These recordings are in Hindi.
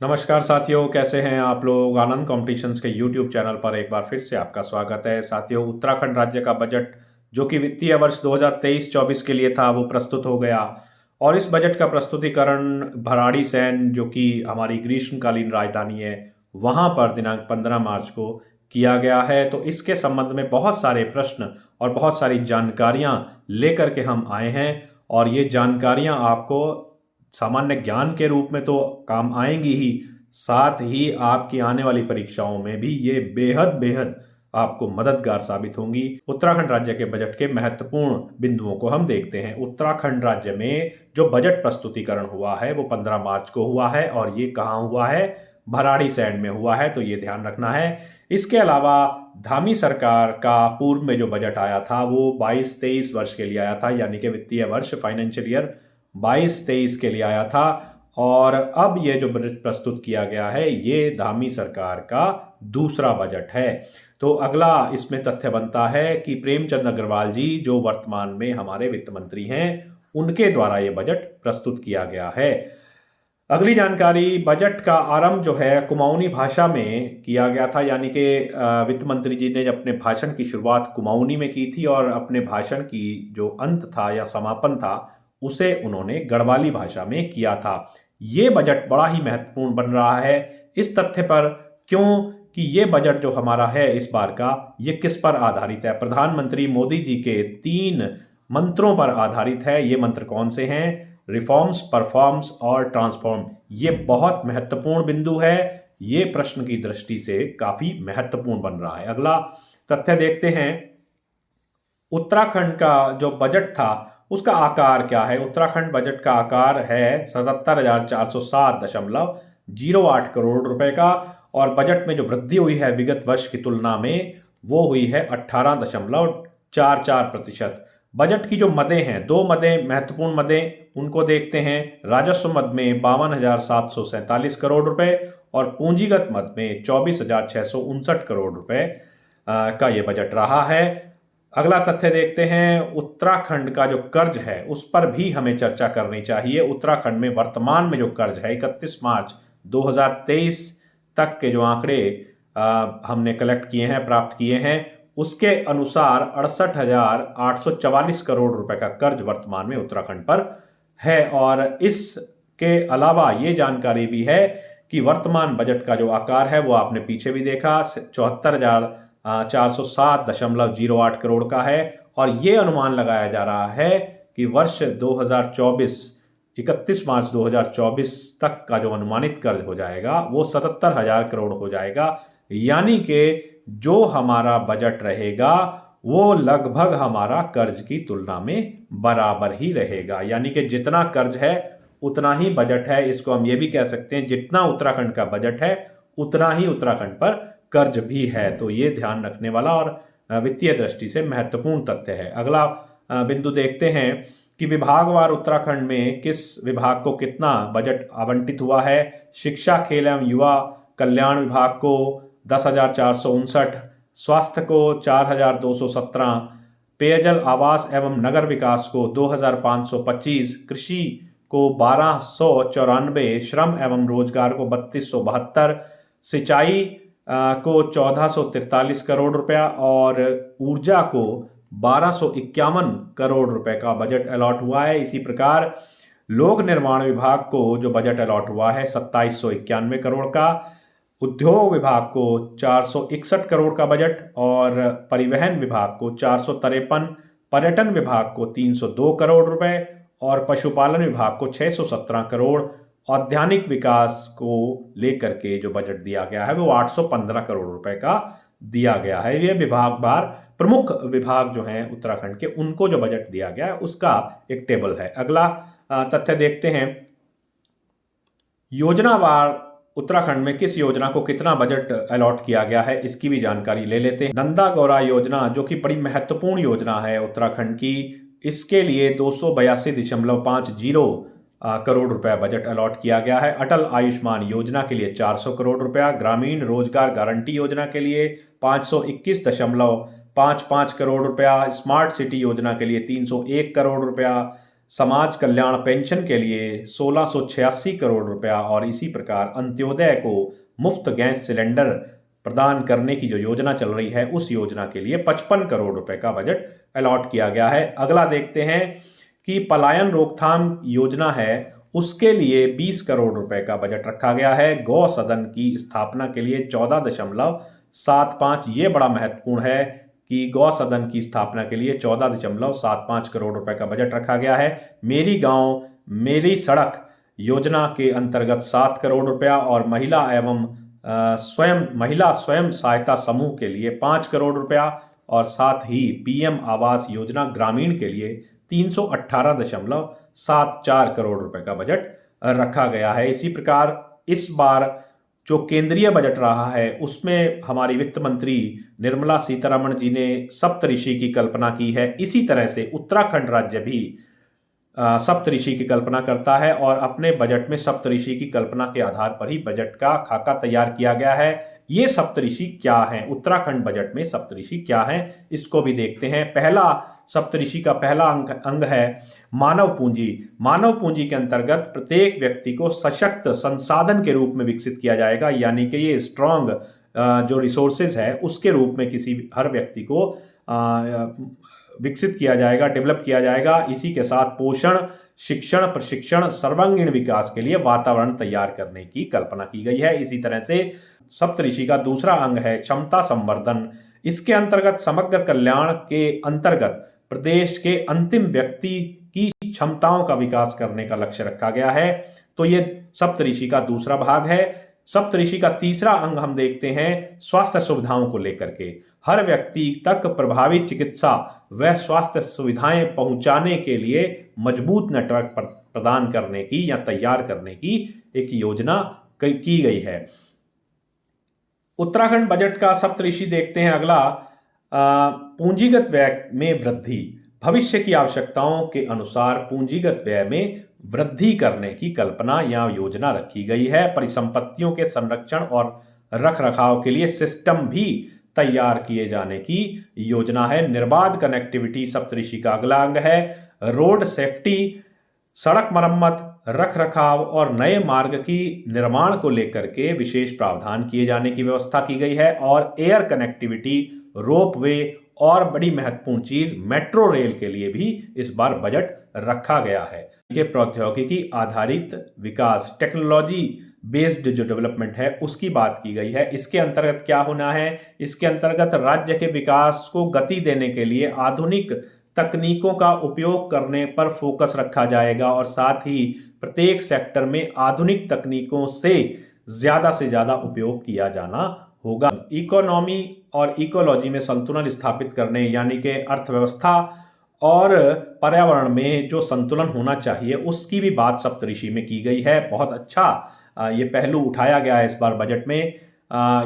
नमस्कार साथियों, कैसे हैं आप लोग। आनंद कॉम्पिटिशन्स के यूट्यूब चैनल पर एक बार फिर से आपका स्वागत है। साथियों, उत्तराखंड राज्य का बजट जो कि वित्तीय वर्ष 2023-24 के लिए था वो प्रस्तुत हो गया। और इस बजट का प्रस्तुतिकरण भराड़ीसैंण जो कि हमारी ग्रीष्मकालीन राजधानी है वहाँ पर दिनांक 15 मार्च को किया गया है। तो इसके संबंध में बहुत सारे प्रश्न और बहुत सारी जानकारियाँ लेकर के हम आए हैं, और ये जानकारियाँ आपको सामान्य ज्ञान के रूप में तो काम आएंगी ही, साथ ही आपकी आने वाली परीक्षाओं में भी ये बेहद बेहद आपको मददगार साबित होंगी। उत्तराखंड राज्य के बजट के महत्वपूर्ण बिंदुओं को हम देखते हैं। उत्तराखंड राज्य में जो बजट प्रस्तुतिकरण हुआ है वो 15 मार्च को हुआ है, और ये कहाँ हुआ है? भराड़ीसैंण में हुआ है, तो ये ध्यान रखना है। इसके अलावा धामी सरकार का पूर्व में जो बजट आया था वो 22-23 वर्ष के लिए आया था, यानी कि वित्तीय वर्ष फाइनेंशियल ईयर 22-23 के लिए आया था। और अब ये जो बजट प्रस्तुत किया गया है ये धामी सरकार का दूसरा बजट है। तो अगला इसमें तथ्य बनता है कि प्रेमचंद अग्रवाल जी जो वर्तमान में हमारे वित्त मंत्री हैं उनके द्वारा ये बजट प्रस्तुत किया गया है। अगली जानकारी, बजट का आरंभ जो है कुमाऊनी भाषा में किया गया था, यानी कि वित्त मंत्री जी ने अपने भाषण की शुरुआत कुमाऊनी में की थी और अपने भाषण की जो अंत था या समापन था उसे उन्होंने गढ़वाली भाषा में किया था। ये बजट बड़ा ही महत्वपूर्ण बन रहा है इस तथ्य पर, क्यों कि ये बजट जो हमारा है इस बार का, ये किस पर आधारित है? प्रधानमंत्री मोदी जी के 3 मंत्रों पर आधारित है। ये मंत्र कौन से हैं? रिफॉर्म्स, परफॉर्म्स और ट्रांसफॉर्म। ये बहुत महत्वपूर्ण बिंदु है, ये प्रश्न की दृष्टि से काफी महत्वपूर्ण बन रहा है। अगला तथ्य देखते हैं, उत्तराखंड का जो बजट था उसका आकार क्या है? उत्तराखंड बजट का आकार है 77,407.08 करोड़ रुपए का, और बजट में जो वृद्धि हुई है विगत वर्ष की तुलना में वो हुई है 18.44%। बजट की जो मदें हैं, 2 मदें महत्वपूर्ण मदें, उनको देखते हैं। राजस्व मद में 52,747 करोड़ रुपए और पूंजीगत मद में 24,659 करोड़ रुपए का ये बजट रहा है। अगला तथ्य देखते हैं, उत्तराखंड का जो कर्ज है उस पर भी हमें चर्चा करनी चाहिए। उत्तराखंड में वर्तमान में जो कर्ज है 31 मार्च 2023 तक के जो आंकड़े हमने कलेक्ट किए हैं, प्राप्त किए हैं, उसके अनुसार 68,844 करोड़ रुपए का कर्ज वर्तमान में उत्तराखंड पर है। और इसके अलावा ये जानकारी भी है कि वर्तमान बजट का जो आकार है वो आपने पीछे भी देखा, 74,407.08 करोड़ का है। और ये अनुमान लगाया जा रहा है कि वर्ष 2024 31 मार्च 2024 तक का जो अनुमानित कर्ज हो जाएगा वो 77,000 करोड़ हो जाएगा, यानी कि जो हमारा बजट रहेगा वो लगभग हमारा कर्ज की तुलना में बराबर ही रहेगा। यानी कि जितना कर्ज है उतना ही बजट है। इसको हम ये भी कह सकते हैं, जितना उत्तराखंड का बजट है उतना ही उत्तराखंड पर कर्ज भी है। तो ये ध्यान रखने वाला और वित्तीय दृष्टि से महत्वपूर्ण तथ्य है। अगला बिंदु देखते हैं कि विभागवार उत्तराखंड में किस विभाग को कितना बजट आवंटित हुआ है। शिक्षा, खेल एवं युवा कल्याण विभाग को 10,459, स्वास्थ्य को 4,217, पेयजल आवास एवं नगर विकास को 2,525, कृषि को 1,294, श्रम एवं रोजगार को 3,272, सिंचाई को 1,443 करोड़ रुपया और ऊर्जा को 1,251 करोड़ रुपए का बजट अलॉट हुआ है। इसी प्रकार लोक निर्माण विभाग को जो बजट अलॉट हुआ है 2,791 करोड़ का, उद्योग विभाग को 461 करोड़ का बजट और परिवहन विभाग को 453, पर्यटन विभाग को 302 करोड़ रुपए और पशुपालन विभाग को 617 करोड़, औद्यानिक विकास को लेकर के जो बजट दिया गया है वो 815 करोड़ रुपए का दिया गया है। ये विभागवार प्रमुख विभाग जो हैं उत्तराखंड के, उनको जो बजट दिया गया है उसका एक टेबल है। अगला तथ्य देखते हैं, योजनावार उत्तराखंड में किस योजना को कितना बजट अलॉट किया गया है इसकी भी जानकारी ले लेते हैं। नंदा गौरा योजना जो कि बड़ी महत्वपूर्ण योजना है उत्तराखंड की, इसके लिए 282.50 करोड़ रुपया बजट अलॉट किया गया है। अटल आयुष्मान योजना के लिए 400 करोड़ रुपया, ग्रामीण रोजगार गारंटी योजना के लिए 521.55 करोड़ रुपया, स्मार्ट सिटी योजना के लिए 301 करोड़ रुपया, समाज कल्याण पेंशन के लिए 1686 करोड़ रुपया और इसी प्रकार अंत्योदय को मुफ्त गैस सिलेंडर प्रदान करने की जो योजना चल रही है उस योजना के लिए 55 करोड़ रुपए का बजट अलॉट किया गया है। अगला देखते हैं कि पलायन रोकथाम योजना है, उसके लिए 20 करोड़ रुपए का बजट रखा गया है। गौ सदन की स्थापना के लिए 14.75, ये बड़ा महत्वपूर्ण है कि गौ सदन की स्थापना के लिए 14.75 करोड़ रुपए का बजट रखा गया है। मेरी गांव मेरी सड़क योजना के अंतर्गत 7 करोड़ रुपया और महिला स्वयं सहायता समूह के लिए 5 करोड़ रुपया और साथ ही पीएम आवास योजना ग्रामीण के लिए 318.74 करोड़ रुपए का बजट रखा गया है। इसी प्रकार इस बार जो केंद्रीय बजट रहा है उसमें हमारी वित्त मंत्री निर्मला सीतारमण जी ने सप्तऋषि की कल्पना की है। इसी तरह से उत्तराखंड राज्य भी सप्तऋषि की कल्पना करता है और अपने बजट में सप्तऋषि की कल्पना के आधार पर ही बजट का खाका तैयार किया गया है। ये सप्तऋषि क्या हैं, उत्तराखंड बजट में सप्तऋषि क्या हैं, इसको भी देखते हैं। पहला सप्तऋषि का पहला अंग है मानव पूंजी। मानव पूंजी के अंतर्गत प्रत्येक व्यक्ति को सशक्त संसाधन के रूप में विकसित किया जाएगा, यानी कि ये स्ट्रांग जो रिसोर्सेज है उसके रूप में हर व्यक्ति को विकसित किया जाएगा, डेवलप किया जाएगा। इसी के साथ पोषण, शिक्षण, प्रशिक्षण, सर्वांगीण विकास के लिए वातावरण तैयार करने की कल्पना की गई है। इसी तरह से सप्तऋषि का दूसरा अंग है क्षमता संवर्धन। इसके अंतर्गत समग्र कल्याण के अंतर्गत प्रदेश के अंतिम व्यक्ति की क्षमताओं का विकास करने का लक्ष्य रखा गया है। तो ये सप्तऋषि का दूसरा भाग है। सप्तऋषि का तीसरा अंग हम देखते हैं स्वास्थ्य सुविधाओं को लेकर के। हर व्यक्ति तक प्रभावी चिकित्सा व स्वास्थ्य सुविधाएं पहुंचाने के लिए मजबूत नेटवर्क प्रदान करने की या तैयार करने की एक योजना की गई है। उत्तराखंड बजट का सप्तऋषि देखते हैं अगला, पूंजीगत व्यय में वृद्धि। भविष्य की आवश्यकताओं के अनुसार पूंजीगत व्यय में वृद्धि करने की कल्पना या योजना रखी गई है। परिसंपत्तियों के संरक्षण और रखरखाव के लिए सिस्टम भी तैयार किए जाने की योजना है। निर्बाध कनेक्टिविटी सप्तऋषि का अगला अंग है। रोड सेफ्टी, सड़क मरम्मत, रखरखाव और नए मार्ग की निर्माण को लेकर के विशेष प्रावधान किए जाने की व्यवस्था की गई है। और एयर कनेक्टिविटी, रोपवे और बड़ी महत्वपूर्ण चीज मेट्रो रेल के लिए भी इस बार बजट रखा गया है। ये प्रौद्योगिकी आधारित विकास, टेक्नोलॉजी बेस्ड जो डेवलपमेंट है उसकी बात की गई है। इसके अंतर्गत क्या होना है, इसके अंतर्गत राज्य के विकास को गति देने के लिए आधुनिक तकनीकों का उपयोग करने पर फोकस रखा जाएगा और साथ ही प्रत्येक सेक्टर में आधुनिक तकनीकों से ज्यादा उपयोग किया जाना होगा। इकोनॉमी और इकोलॉजी में संतुलन स्थापित करने, यानी कि अर्थव्यवस्था और पर्यावरण में जो संतुलन होना चाहिए उसकी भी बात सप्तऋषि में की गई है। बहुत अच्छा ये पहलू उठाया गया है इस बार बजट में।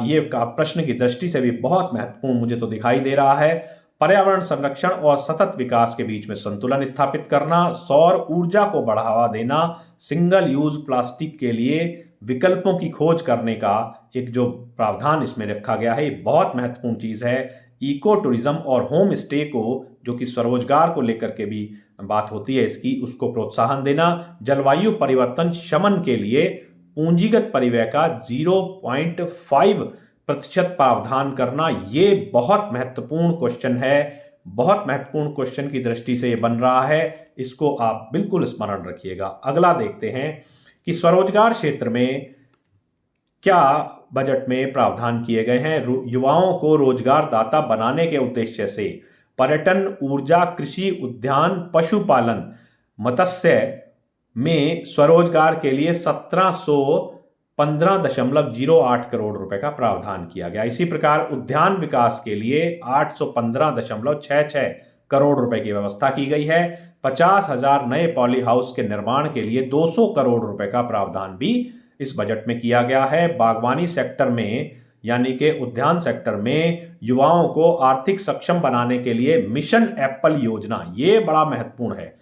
ये प्रश्न की दृष्टि से भी बहुत महत्वपूर्ण मुझे तो दिखाई दे रहा है। पर्यावरण संरक्षण और सतत विकास के बीच में संतुलन स्थापित करना, सौर ऊर्जा को बढ़ावा देना, सिंगल यूज प्लास्टिक के लिए विकल्पों की खोज करने का एक जो प्रावधान इसमें रखा गया है, ये बहुत महत्वपूर्ण चीज है। इको टूरिज्म और होम स्टे को, जो कि स्वरोजगार को लेकर के भी बात होती है इसकी, उसको प्रोत्साहन देना। जलवायु परिवर्तन शमन के लिए पूंजीगत परिव्यय का 0.5% प्रावधान करना, ये बहुत महत्वपूर्ण क्वेश्चन है। बहुत महत्वपूर्ण क्वेश्चन की दृष्टि से ये बन रहा है, इसको आप बिल्कुल स्मरण रखिएगा। अगला देखते हैं कि स्वरोजगार क्षेत्र में क्या बजट में प्रावधान किए गए हैं। युवाओं को रोजगार दाता बनाने के उद्देश्य से पर्यटन, ऊर्जा, कृषि, उद्यान, पशुपालन, मत्स्य में स्वरोजगार के लिए 1715.08 करोड़ रुपए का प्रावधान किया गया। इसी प्रकार उद्यान विकास के लिए 815.66 करोड़ रुपए की व्यवस्था की गई है। 50,000 नए पॉली हाउस के निर्माण के लिए 200 करोड़ रुपए का प्रावधान भी इस बजट में किया गया है। बागवानी सेक्टर में, यानी कि उद्यान सेक्टर में युवाओं को आर्थिक सक्षम बनाने के लिए मिशन एप्पल योजना, ये बड़ा महत्वपूर्ण है।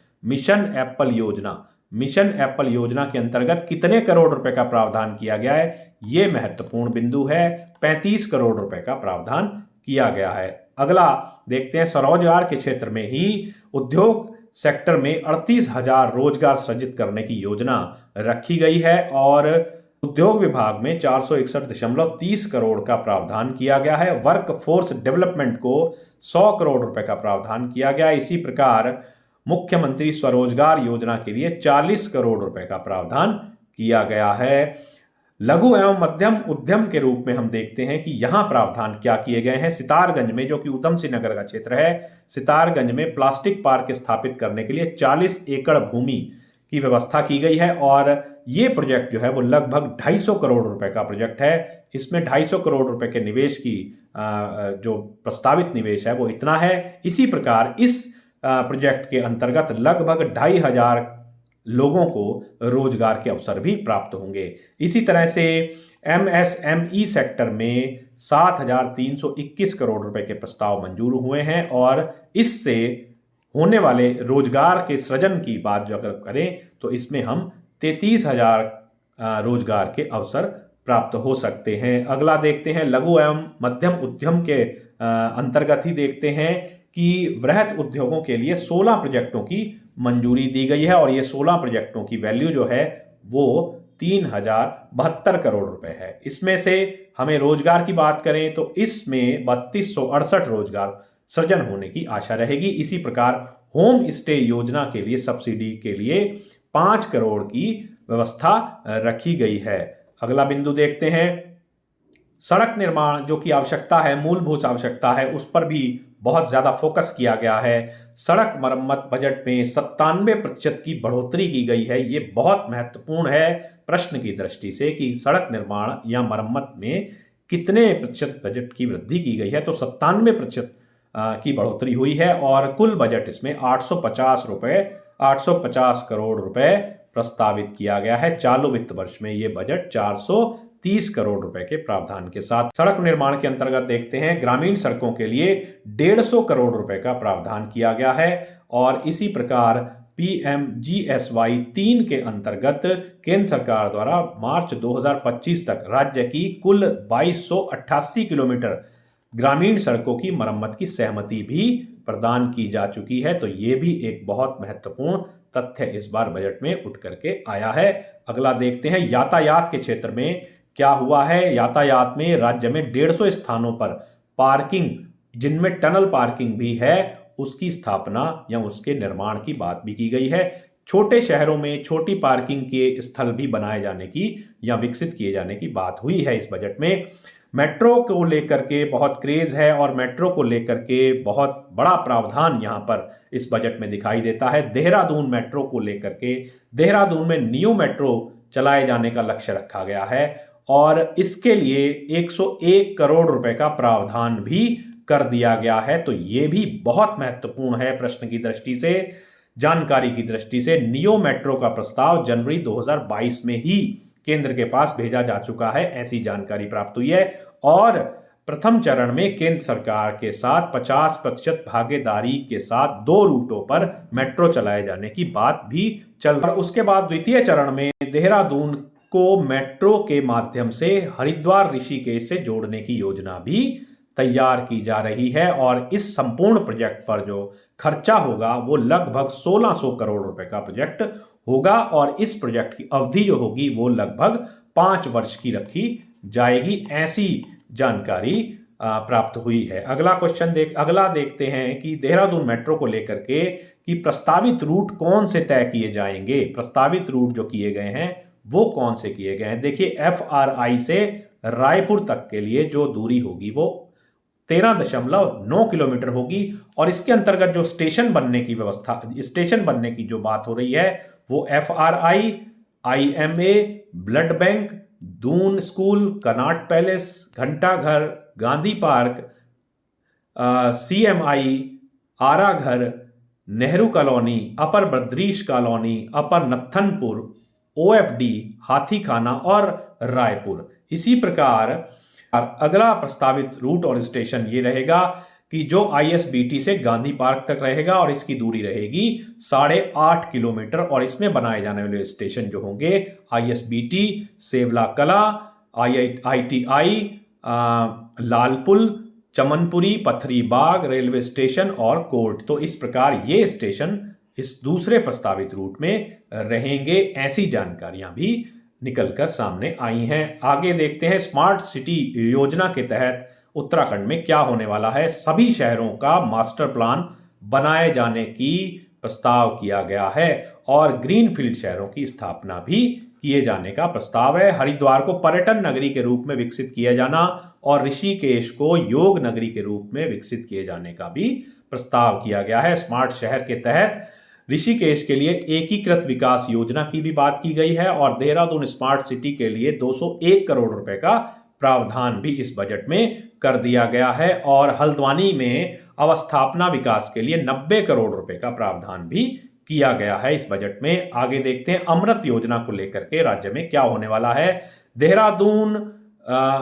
मिशन एप्पल योजना के अंतर्गत कितने करोड़ रुपए का प्रावधान किया गया है, ये महत्वपूर्ण बिंदु है। 35 करोड़ रुपए का प्रावधान किया गया है। अगला देखते हैं स्वरोजगार के क्षेत्र में ही उद्योग सेक्टर में 38,000 रोजगार सृजित करने की योजना रखी गई है और उद्योग विभाग में 461.30 करोड़ का प्रावधान किया गया है। वर्क फोर्स डेवलपमेंट को 100 करोड़ रुपए का प्रावधान किया गया है। इसी प्रकार मुख्यमंत्री स्वरोजगार योजना के लिए 40 करोड़ रुपए का प्रावधान किया गया है। लघु एवं मध्यम उद्यम के रूप में हम देखते हैं कि यहां प्रावधान क्या किए गए हैं। सितारगंज में, जो कि ऊधम सिंह नगर का क्षेत्र है, सितारगंज में प्लास्टिक पार्क स्थापित करने के लिए 40 एकड़ भूमि की व्यवस्था की गई है और ये प्रोजेक्ट जो है वो लगभग 250 करोड़ रुपए का प्रोजेक्ट है। इसमें 250 करोड़ रुपए के निवेश की जो प्रस्तावित निवेश है वो इतना है। इसी प्रकार इस प्रोजेक्ट के अंतर्गत लगभग 2,500 लोगों को रोजगार के अवसर भी प्राप्त होंगे। इसी तरह से MSME सेक्टर में 7,321 करोड़ रुपए के प्रस्ताव मंजूर हुए हैं और इससे होने वाले रोजगार के सृजन की बात जो अगर करें तो इसमें हम 33,000 रोजगार के अवसर प्राप्त हो सकते हैं। अगला देखते हैं लघु एवं मध्यम उद्यम के अंतर्गत ही देखते हैं कि वृहत उद्योगों के लिए 16 प्रोजेक्टों की मंजूरी दी गई है और ये 16 प्रोजेक्टों की वैल्यू जो है वो 3,072 करोड़ रुपए है। इसमें से हमें रोजगार की बात करें तो इसमें 3268 रोजगार सृजन होने की आशा रहेगी। इसी प्रकार होम स्टे योजना के लिए सब्सिडी के लिए 5 करोड़ की व्यवस्था रखी गई है। अगला बिंदु देखते हैं सड़क निर्माण, जो कि आवश्यकता है, मूलभूत आवश्यकता है, उस पर भी बहुत ज्यादा फोकस किया गया है। सड़क मरम्मत बजट में 97% की बढ़ोतरी की गई है। ये बहुत महत्वपूर्ण है प्रश्न की दृष्टि से कि सड़क निर्माण या मरम्मत में कितने प्रतिशत बजट की वृद्धि की गई है, तो 97% की बढ़ोतरी हुई है और कुल बजट इसमें 850 करोड़ रुपए प्रस्तावित किया गया है। चालू वित्त वर्ष में ये बजट 430 करोड़ रुपए के प्रावधान के साथ। सड़क निर्माण के अंतर्गत देखते हैं ग्रामीण सड़कों के लिए 150 करोड़ रुपए का प्रावधान किया गया है और इसी प्रकार PMGSY 3 के अंतर्गत केंद्र सरकार द्वारा मार्च 2025 तक राज्य की कुल 2288 किलोमीटर ग्रामीण सड़कों की मरम्मत की सहमति भी प्रदान की जा चुकी है। तो ये भी एक बहुत महत्वपूर्ण तथ्य इस बार बजट में उठ करके आया है। अगला देखते हैं यातायात के क्षेत्र में क्या हुआ है। यातायात में राज्य में 150 स्थानों पर पार्किंग, जिनमें टनल पार्किंग भी है, उसकी स्थापना या उसके निर्माण की बात भी की गई है। छोटे शहरों में छोटी पार्किंग के स्थल भी बनाए जाने की या विकसित किए जाने की बात हुई है इस बजट में। मेट्रो को लेकर के बहुत क्रेज है और मेट्रो को लेकर के बहुत बड़ा प्रावधान यहाँ पर इस बजट में दिखाई देता है। देहरादून मेट्रो को लेकर के देहरादून में न्यू मेट्रो चलाए जाने का लक्ष्य रखा गया है और इसके लिए 101 करोड़ रुपए का प्रावधान भी कर दिया गया है। तो ये भी बहुत महत्वपूर्ण है प्रश्न की दृष्टि से, जानकारी की दृष्टि से। नियो मेट्रो का प्रस्ताव जनवरी 2022 में ही केंद्र के पास भेजा जा चुका है, ऐसी जानकारी प्राप्त हुई है और प्रथम चरण में केंद्र सरकार के साथ 50% भागीदारी के साथ 2 रूटों पर मेट्रो चलाए जाने की बात भी चल रही है। उसके बाद द्वितीय चरण में देहरादून को मेट्रो के माध्यम से हरिद्वार ऋषिकेश से जोड़ने की योजना भी तैयार की जा रही है और इस संपूर्ण प्रोजेक्ट पर जो खर्चा होगा वो लगभग 1600 करोड़ रुपए का प्रोजेक्ट होगा और इस प्रोजेक्ट की अवधि जो होगी वो लगभग 5 वर्ष की रखी जाएगी, ऐसी जानकारी प्राप्त हुई है। अगला देखते हैं कि देहरादून मेट्रो को लेकर के कि प्रस्तावित रूट कौन से तय किए जाएंगे। प्रस्तावित रूट जो किए गए हैं वो कौन से किए गए हैं। देखिए FRI से रायपुर तक के लिए जो दूरी होगी वो 13.9 किलोमीटर होगी और इसके अंतर्गत जो स्टेशन बनने की जो बात हो रही है वो FRI, IMA, blood bank, Doon school, Connaught Place, Ghantaghar, Gandhi park, CMI, Ara Ghar, Nehru colony, upper Badrish colony, upper Nathanpur, OFD, Hathikhana और रायपुर। इसी प्रकार अगला प्रस्तावित रूट और स्टेशन ये रहेगा कि जो ISBT से गांधी पार्क तक रहेगा और इसकी दूरी रहेगी 8.5 किलोमीटर और इसमें बनाए जाने वाले स्टेशन जो होंगे ISBT, सेवला कला, ITI, लालपुल, चमनपुरी, पथरी बाग रेलवे स्टेशन और कोर्ट। तो इस प्रकार ये स्टेशन इस दूसरे प्रस्तावित रूट में रहेंगे, ऐसी जानकारियां भी निकलकर सामने आई हैं। आगे देखते हैं, स्मार्ट सिटी योजना के तहत उत्तराखंड में क्या होने वाला है। सभी शहरों का मास्टर प्लान बनाए जाने की प्रस्ताव किया गया है और ग्रीनफील्ड शहरों की स्थापना भी किए जाने का प्रस्ताव है। हरिद्वार को पर्यटन नगरी के रूप में विकसित किया जाना और ऋषिकेश को योग नगरी के रूप में विकसित किए जाने का भी प्रस्ताव किया गया है। स्मार्ट शहर के तहत ऋषिकेश के लिए एकीकृत विकास योजना की भी बात की गई है और देहरादून स्मार्ट सिटी के लिए 201 करोड़ रुपए का प्रावधान भी इस बजट में कर दिया गया है और हल्द्वानी में अवस्थापना विकास के लिए 90 करोड़ रुपए का प्रावधान भी किया गया है इस बजट में। आगे देखते हैं, अमृत योजना को लेकर के राज्य में क्या होने वाला है। देहरादून,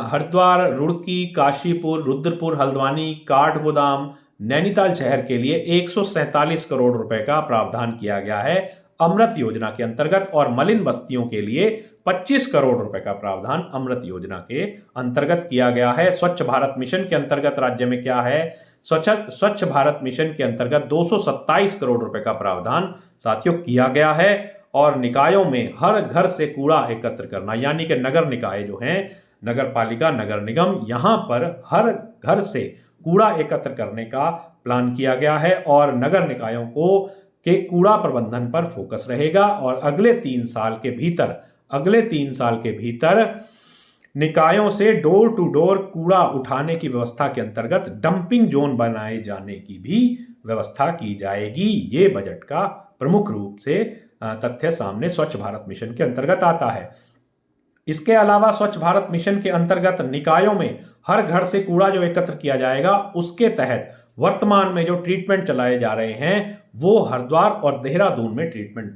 हरिद्वार, रुड़की, काशीपुर, रुद्रपुर, हल्द्वानी, काठगोदाम, नैनीताल शहर के लिए 147 करोड़ रुपए का प्रावधान किया गया है अमृत योजना के अंतर्गत और मलिन बस्तियों के लिए 25 करोड़ रुपए का प्रावधान अमृत योजना के अंतर्गत किया गया है। स्वच्छ भारत मिशन के अंतर्गत राज्य में क्या है, स्वच्छ भारत मिशन के अंतर्गत 227 करोड़ रुपए का प्रावधान साथियों किया गया है और निकायों में हर घर से कूड़ा एकत्र करना, यानी कि नगर निकाय जो हैं, नगर पालिका, नगर निगम, यहां पर हर घर से कूड़ा एकत्र करने का प्लान किया गया है और नगर निकायों को के कूड़ा प्रबंधन पर फोकस रहेगा और अगले 3 साल के भीतर निकायों से डोर टू डोर कूड़ा उठाने की व्यवस्था के अंतर्गत डंपिंग जोन बनाए जाने की भी व्यवस्था की जाएगी। ये बजट का प्रमुख रूप से तथ्य सामने स्वच्छ भारत मिशन के अंतर्गत आता है। इसके अलावा स्वच्छ भारत मिशन के अंतर्गत निकायों में हर घर से कूड़ा जो एकत्र किया जाएगा, उसके तहत वर्तमान में जो ट्रीटमेंट चलाए जा रहे हैं वो हरिद्वार और देहरादून में ट्रीटमेंट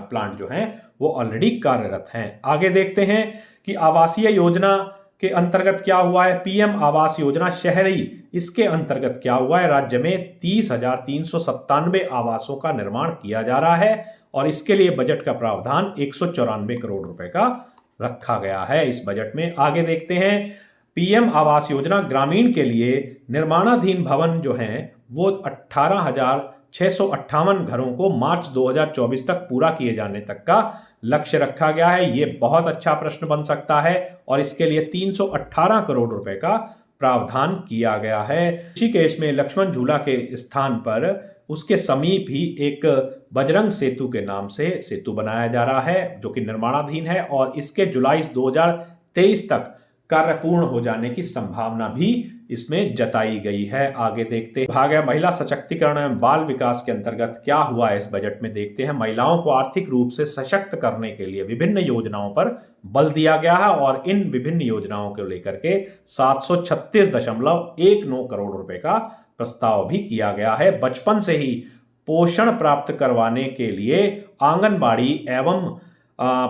प्लांट जो हैं वो ऑलरेडी कार्यरत हैं। आगे देखते हैं कि आवासीय योजना के अंतर्गत क्या हुआ है। पीएम आवास योजना शहरी, इसके अंतर्गत क्या हुआ है, राज्य में 30,397 आवासों का निर्माण किया जा रहा है और इसके लिए बजट का प्रावधान 194 करोड़ रुपए का रखा गया है इस बजट में। आगे देखते हैं, पीएम आवास योजना ग्रामीण के लिए निर्माणाधीन भवन जो हैं वो 18,658 घरों को मार्च 2024 तक पूरा किए जाने तक का लक्ष्य रखा गया है। ये बहुत अच्छा प्रश्न बन सकता है और इसके लिए 318 करोड़ रुपए का प्रावधान किया गया है। ऋषिकेश में लक्ष्मण झूला के स्थान पर उसके समीप ही एक बजरंग सेतु के नाम से सेतु बनाया जा रहा है जो कि निर्माणाधीन है और इसके जुलाई 2023 तक कार्य पूर्ण हो जाने की संभावना भी इसमें जताई गई है। आगे देखते हैं, भाग है महिला सशक्तिकरण एवं बाल विकास के अंतर्गत क्या हुआ है इस बजट में देखते हैं। महिलाओं को आर्थिक रूप से सशक्त करने के लिए विभिन्न योजनाओं पर बल दिया गया है और इन विभिन्न योजनाओं को लेकर के 736.19 करोड़ रुपए का प्रस्ताव भी किया गया है। बचपन से ही पोषण प्राप्त करवाने के लिए आंगनबाड़ी एवं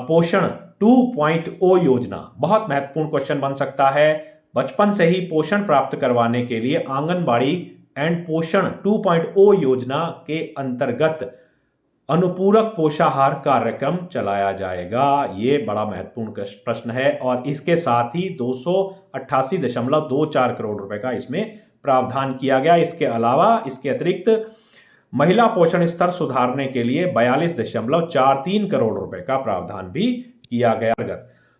पोषण 2.0 योजना, बहुत महत्वपूर्ण क्वेश्चन बन सकता है। बचपन से ही पोषण प्राप्त करवाने के लिए आंगनबाड़ी एंड पोषण 2.0 योजना के अंतर्गत अनुपूरक पोषाहार कार्यक्रम चलाया जाएगा। ये बड़ा महत्वपूर्ण प्रश्न है और इसके साथ ही 288.24 करोड़ रुपए का इसमें प्रावधान किया गया। इसके अलावा इसके अतिरिक्त महिला पोषण स्तर सुधारने के लिए 42.43 करोड़ रुपए का प्रावधान भी किया गया।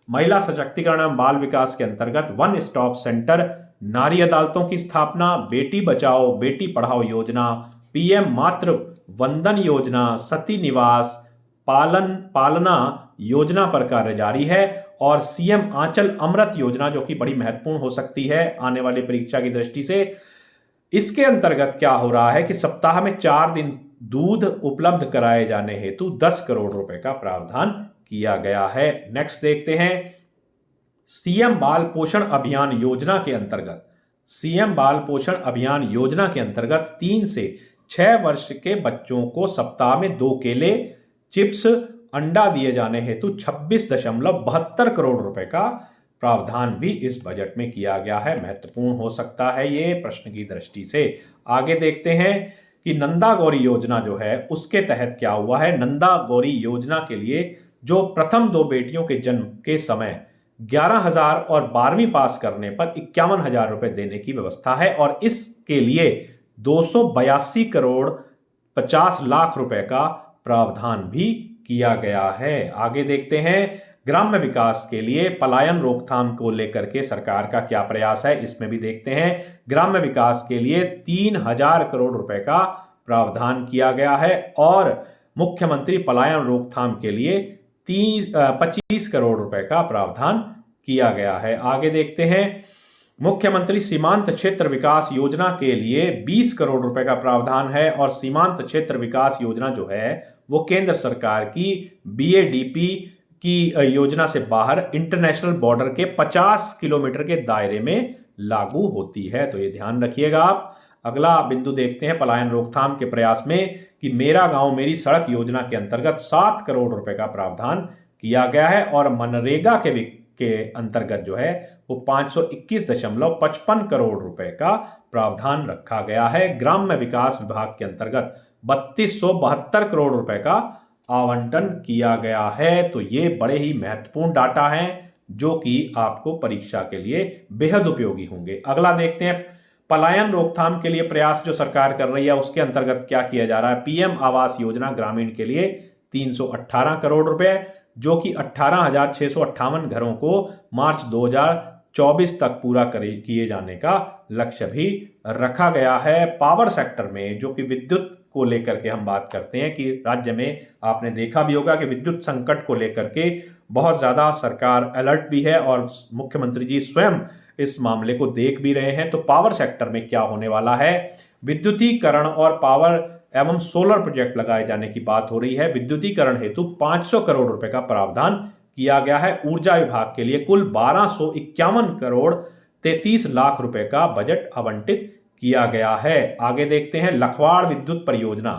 महिला सशक्तिकरण एवं बाल विकास के अंतर्गत वन स्टॉप सेंटर, नारी अदालतों की स्थापना, बेटी बचाओ बेटी पढ़ाओ योजना, पीएम मातृ वंदन योजना, सती निवास पालना योजना पर कार्य जारी है और सीएम आंचल अमृत योजना जो कि बड़ी महत्वपूर्ण हो सकती है आने वाली परीक्षा की दृष्टि से। इसके अंतर्गत क्या हो रहा है कि सप्ताह में 4 दिन दूध उपलब्ध कराए जाने हेतु 10 करोड़ रुपए का प्रावधान किया गया है। नेक्स्ट देखते हैं, सीएम बाल पोषण अभियान योजना के अंतर्गत 3 से 6 वर्ष के बच्चों को सप्ताह में 2 केले, चिप्स, अंडा दिए जाने हेतु 26.72 करोड़ रुपए का प्रावधान भी इस बजट में किया गया है। महत्वपूर्ण हो सकता है ये प्रश्न की दृष्टि से। आगे देखते हैं कि नंदा गौरी योजना जो है उसके तहत क्या हुआ है। नंदा गौरी योजना के लिए जो प्रथम 2 बेटियों के जन्म के समय 11,000 और 12वीं पास करने पर 51,000 रुपए देने की व्यवस्था है और इसके लिए 282 करोड़ 50 लाख रुपए का प्रावधान भी किया गया है। आगे देखते हैं ग्राम्य विकास के लिए पलायन रोकथाम को लेकर के सरकार का क्या प्रयास है, इसमें भी देखते हैं। ग्राम्य विकास के लिए 3000 करोड़ रुपए का प्रावधान किया गया है और मुख्यमंत्री पलायन रोकथाम के लिए 25 करोड़ रुपए का प्रावधान किया गया है। आगे देखते हैं मुख्यमंत्री सीमांत क्षेत्र विकास योजना के लिए 20 करोड़ रुपए का प्रावधान है और सीमांत क्षेत्र विकास योजना जो है वो केंद्र सरकार की BADP की योजना से बाहर इंटरनेशनल बॉर्डर के 50 किलोमीटर के दायरे में लागू होती है, तो ये ध्यान रखिएगा आप। अगला बिंदु देखते हैं पलायन रोकथाम के प्रयास में कि मेरा गांव मेरी सड़क योजना के अंतर्गत 7 करोड़ रुपए का प्रावधान किया गया है और मनरेगा के अंतर्गत जो है वो 521.55 करोड़ रुपए का प्रावधान रखा गया है। ग्राम्य विकास विभाग के अंतर्गत 3272 करोड़ रुपए का आवंटन किया गया है। तो ये बड़े ही महत्वपूर्ण डाटा हैं जो कि आपको परीक्षा के लिए बेहद उपयोगी होंगे। अगला देखते हैं पलायन रोकथाम के लिए प्रयास जो सरकार कर रही है उसके अंतर्गत क्या किया जा रहा है। PM आवास योजना ग्रामीण के लिए 318 करोड़ रुपए जो कि 18,658 घरों को मार्च 2024 तक पूरा किए जाने का लक्ष्य भी रखा गया है। पावर सेक्टर में जो कि विद्युत को लेकर के हम बात करते हैं कि राज्य में आपने देखा भी होगा कि विद्युत संकट को लेकर के बहुत ज्यादा सरकार अलर्ट भी है और मुख्यमंत्री जी स्वयं इस मामले को देख भी रहे हैं। तो पावर सेक्टर में क्या होने वाला है, विद्युतीकरण और पावर एवं सोलर प्रोजेक्ट लगाए जाने की बात हो रही है। विद्युतीकरण हेतु 500 करोड़ रुपए का प्रावधान किया गया है। ऊर्जा विभाग के लिए कुल 1251 करोड़ 33 लाख रुपए का बजट आवंटित किया गया है। आगे देखते हैं लखवाड़ विद्युत परियोजना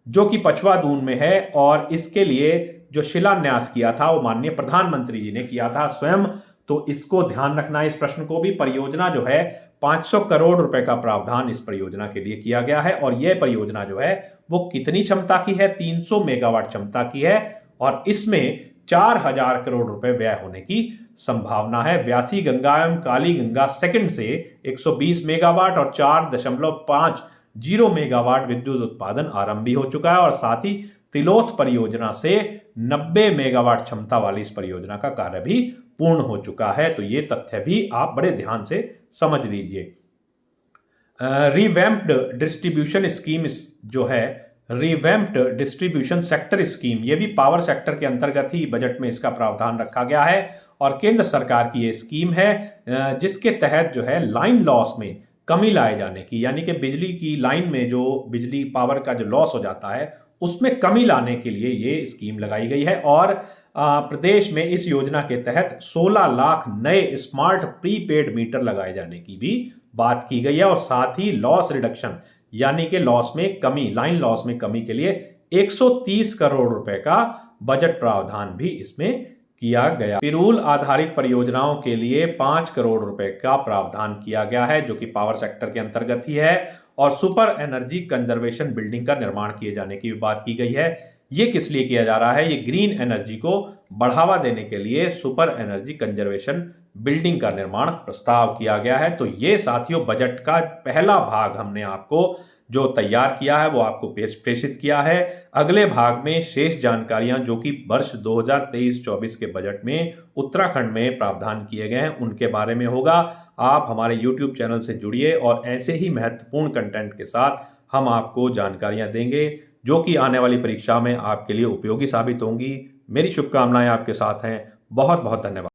जो कि पछवा दून में है और इसके लिए जो शिलान्यास किया था वो माननीय प्रधानमंत्री जी ने किया था स्वयं। तो इसको ध्यान रखना है, इस प्रश्न को भी। परियोजना जो है 500 करोड़ रुपए का प्रावधान इस परियोजना के लिए किया गया है और यह परियोजना जो है वो कितनी क्षमता की है, 300 मेगावाट क्षमता की है और इसमें 4000 करोड़ रुपए व्यय होने की संभावना है। व्यासी गंगा एवं काली गंगा सेकंड से 120 मेगावाट और 4.50 मेगावाट विद्युत उत्पादन आरंभ भी हो चुका है और साथ ही तिलोथ परियोजना से 90 मेगावाट क्षमता वाली इस परियोजना का कार्य भी पूर्ण हो चुका है। तो ये तथ्य भी आप बड़े ध्यान से समझ लीजिए। रिवैम्प्ड डिस्ट्रीब्यूशन स्कीम जो है, रिवैम्प्ड डिस्ट्रीब्यूशन सेक्टर स्कीम, ये भी पावर सेक्टर के अंतर्गत ही बजट में इसका प्रावधान रखा गया है और केंद्र सरकार की ये स्कीम है जिसके तहत जो है लाइन लॉस में कमी लाए जाने की, यानी कि बिजली की लाइन में जो बिजली पावर का जो लॉस हो जाता है उसमें कमी लाने के लिए ये स्कीम लगाई गई है और प्रदेश में इस योजना के तहत 16 लाख नए स्मार्ट प्रीपेड मीटर लगाए जाने की भी बात की गई है और साथ ही लॉस रिडक्शन यानी कि लॉस में कमी, लाइन लॉस में कमी के लिए 130 करोड़ रुपए का बजट प्रावधान भी इसमें किया गया। पिरूल आधारित परियोजनाओं के लिए 5 करोड़ रुपए का प्रावधान किया गया है जो कि पावर सेक्टर के अंतर्गत ही है और सुपर एनर्जी कंजर्वेशन बिल्डिंग का निर्माण किए जाने की भी बात की गई है। ये किस लिए किया जा रहा है, ये ग्रीन एनर्जी को बढ़ावा देने के लिए सुपर एनर्जी कंजर्वेशन बिल्डिंग का निर्माण प्रस्ताव किया गया है। तो ये साथियों बजट का पहला भाग हमने आपको जो तैयार किया है वो आपको प्रेषित किया है। अगले भाग में शेष जानकारियां जो कि वर्ष 2023-24 के बजट में उत्तराखंड में प्रावधान किए गए हैं उनके बारे में होगा। आप हमारे YouTube चैनल से जुड़िए और ऐसे ही महत्वपूर्ण कंटेंट के साथ हम आपको जानकारियां देंगे जो कि आने वाली परीक्षा में आपके लिए उपयोगी साबित होंगी। मेरी शुभकामनाएं आपके साथ हैं। बहुत बहुत धन्यवाद।